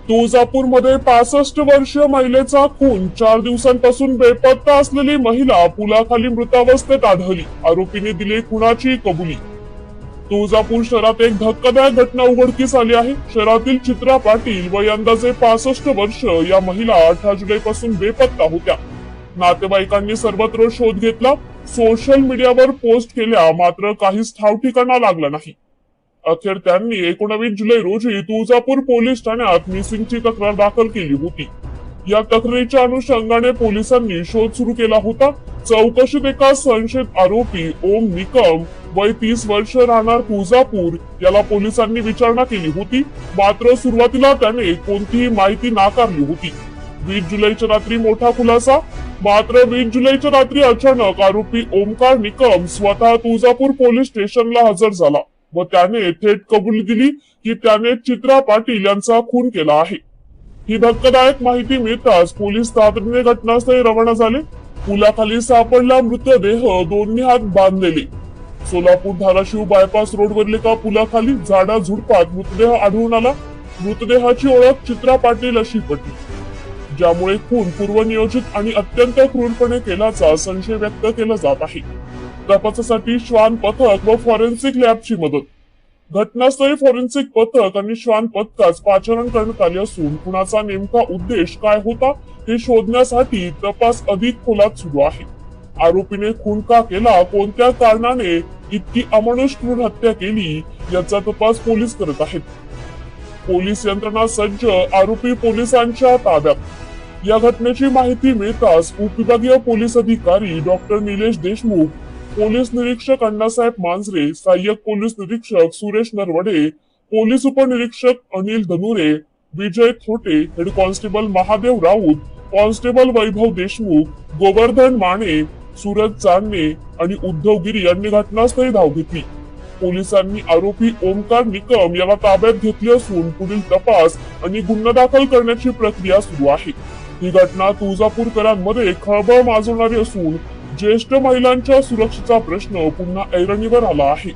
तुळजापूरमध्ये 65 वर्षीय महिलेचा खून, 4 दिवसांपासून बेपत्ता असलेली महिला पुलाखाली मृतावस्थेत आढळली. आरोपीने दिली खुनाची कबुली. तुळजापूर शहरात एक धक्कादायक घटना उघडकीस आली आहे. शहरातील चित्रा पाटील वय अंदाजे 65 वर्ष या महिला 18 जुलैपासून बेपत्ता होत्या. नातेवाईकांनी सर्वत्र शोध घेतला, सोशल मीडियावर पोस्ट केल्या, मात्र काहीच ठाव ठिकाणा लागला नाही. अखेर त्यांनी 19 जुलै रोजी तुळजापूर पोलीस ठाण्यात मिसिंगची तक्रार दाखल केली होती. या तक्रारीच्या अनुषंगाने पोलिसांनी शोध सुरू केला होता. चौकशीत एका संशयित आरोपी ओम निकम वय 30 वर्ष राहणार तुळजापूर याला पोलिसांनी विचारणा केली होती. मात्र सुरुवातीला त्याने कोणतीही माहिती नाकारली होती. 20 जुलैच्या रात्री मोठा खुलासा. मात्र 20 जुलैच्या रात्री अचानक आरोपी ओमकार निकम स्वतः तुळजापूर पोलीस स्टेशनला हजर झाला व त्याने थेट कबुली दिली की त्याने चित्रा पाटील यांचा खून केला आहे. ही धक्कादायक माहिती मिळताच पोलीस तातडीने घटनास्थळी रवाना झाले. पुलाखाली सापडला मृतदेह, दोन्ही हात बांधलेले. सोलापूर धाराशिव बायपास रोडवरील एका पुलाखाली झाडा झुडपात मृतदेह आढळून आला. मृतदेहाची ओळख चित्रा पाटील अशी पटली, ज्यामुळे खून पूर्वनियोजित आणि अत्यंत क्रूरपणे केल्याचा संशय व्यक्त केला जात आहे. तपासासाठी श्वान पथक व फॉरेन्सिक लॅबची मदत. घटनास्थळी फॉरेन्सिक पथक आणि श्वान पथकाच पाचारण करण्यात आले असून खुनाचा नेमका उद्देश काय होता हे शोधण्यासाठी तपास अधिक खोलात सुरू आहे. आरोपीने खून का केला, कोणत्या कारणाने इतकी अमानुष क्रूर हत्या केली याचा तपास पोलीस करत आहेत. पोलीस यंत्रणा सज्ज, आरोपी पोलिसांच्या ताब्यात. या घटनेची माहिती मिळताच उपविभागीय पोलीस अधिकारी डॉक्टर निलेश देशमुख, पोलीस निरीक्षक अण्णासाहेब मांजरे, सहाय्यक पोलीस निरीक्षक सुरेश नरवडे, पोलीस उपनिरीक्षक Anil Dhanure, Vijay Thote, head constable Mahadev Raut, constable Vaibhav Deshmukh, Govardhan Mane, Suraj Chandane आणि उद्धव गिरी यांनी घटनास्थळी धाव घेतली. पोलिसांनी आरोपी ओमकार निकम याला ताब्यात घेतले असून पुढील तपास आणि गुन्हा दाखल करण्याची प्रक्रिया सुरू आहे. ही घटना तुळजापूरकरांमध्ये खळबळ माजवणारी असून ज्येष्ठ महिलांच्या सुरक्षेचा प्रश्न पुन्हा ऐरणीवर आला आहे.